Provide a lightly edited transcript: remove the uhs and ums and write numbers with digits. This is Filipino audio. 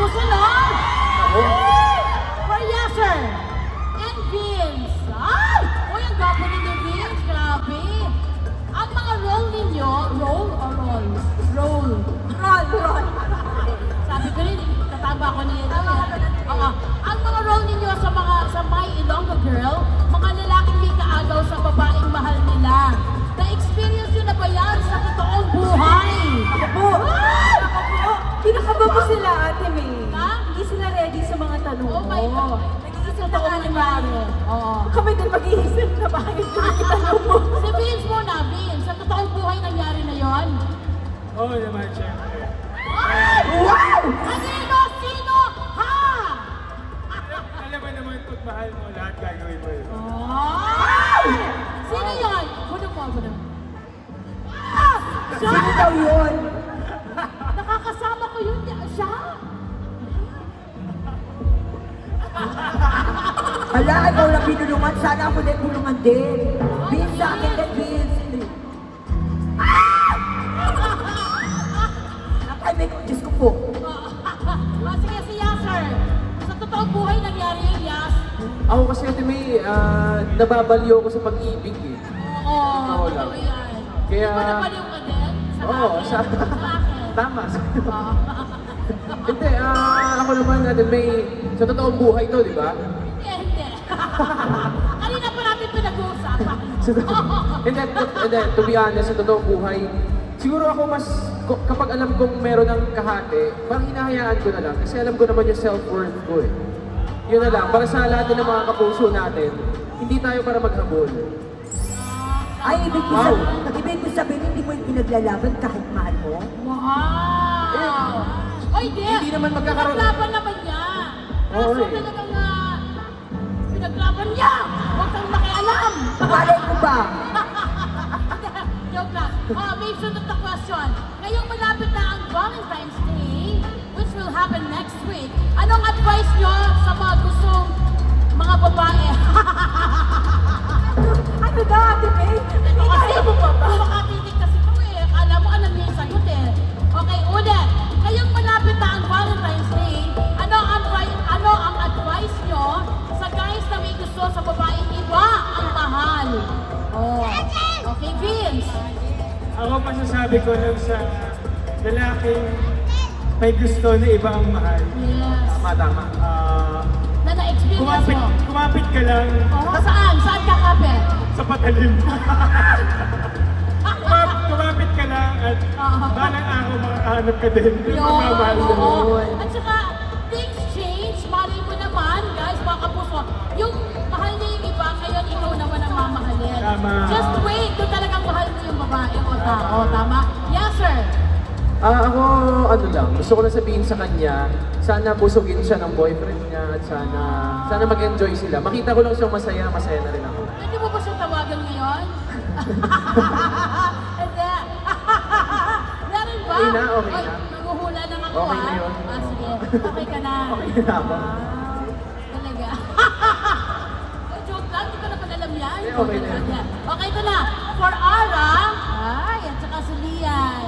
sila. Ako? For Yasser and Vince. Ay! Uy, ang gwapo ninyo, Vince. Grabe. Ang mga role ninyo, role or roll? Roll. Roll. Sabi ko rin, tataba ko nila. Oo. Ang mga role ninyo sa My Ilonggo Girl, mga lalaking may kaagaw sa babaeng mahal nila. Na-experience nyo na ba yan sa totoong buhay? Ako po. Pinakaba po sila, Ate May. Ha? Hindi sila ready sa mga tanong Oh my God. Nag-iisip na Totoo nga ni nangyari. Mami. Oo. Kami din mag-iisip na bakit ko itanong mo. Si Vince muna, Vince. Sa totoong buhay nangyari na yon. Oo naman, syempre. Wow! Kanino? Sino? Ha? Alam mo naman, pag mahal mo, lahat gagawin mo yun. Oh! Sino yun? Puno mo. Siya? Sino daw yun? Nakakasama ko yun. Siya? Ala, ikaw lang binulungan. Sana ako din bulungan din. Vince sa akin din, Vince. Ay, may Diyos ko po. Sige, si Yasser. Sa totoong buhay nangyari yun, Yas. Ako kasi Ate May, nababaliw ako sa pag-ibig eh. Oo, Totoo lang. totoo yan. Kaya- Di ba nabaliw ka din? Oo, Sa akin? Tama. Oo. Hindi, ako naman Ate May, sa totoong buhay to, di ba? Hindi. Kanina pa natin pinag-uusapan. Hindi, to be honest, sa totoong buhay, siguro ako mas, kapag alam kong meron ng kahati, parang hinahayaan ko na lang. Kasi alam ko naman yung self-worth ko eh. Yun na lang, para sa lahat ng mga kapuso natin, hindi tayo para maghabol. Ay, ibig ko Wow. sabihin, hindi mo yung pinaglalaban kahit mahal mo? Wow! Oy, Hindi naman magkakaroon- Pinaglaban naman niya. Oo, Kaso eh. talagang pinaglaban niya. Huwag kang makialam. Malay ko ba? Joke lang. May sunod na question. Ngayong malapit na ang Valentine's Day, which will happen next week, anong advice niyo sa mga gustong mga babae? Ano daw, Ate May? Ito kasi, makatitig kasi ko eh. Akala mo alam niya yung sagot eh. Okay, ulit. Ngayong malapit na ang Valentine's Day, ano ang advice nyo sa guys na may gusto sa babaeng iba ang mahal? Oh. Okay, Vince. Ako masasabi ko lang sa lalaking may gusto na iba ang mahal. Yes. Tama. Na na-experience mo. Kumapit ka lang Oh, saan? Saan ka kapit? sa patalim. Kumapit ka lang at balang araw makakahanap ka din. Yung pagmamahal mo. Oo. At saka, things change. Malay mo naman, guys, mga kapuso. Yung mahal niya yung iba, ngayon ikaw naman ang mamahalin. Tama. Just wait kung talagang mahal mo yung babae o tao. Tama? Yes, sir. Ako, ano lang, gusto ko lang sabihin sa kanya, sana busugin siya ng boyfriend niya at sana mag-enjoy sila. Makita ko lang siyang masaya, masaya na rin ako. Pwede mo ba siyang tawagan ngayon? Hindi. Meron ba? Okay na, okay na. Ay, nanguhula na ako Okay na yun. Sige, okay ka na. Okay na ako. Talaga. Oh, joke lang, hindi ko naman alam yan. Okay na yan. Okay, ito na. For Ara, ay, at saka si Lian.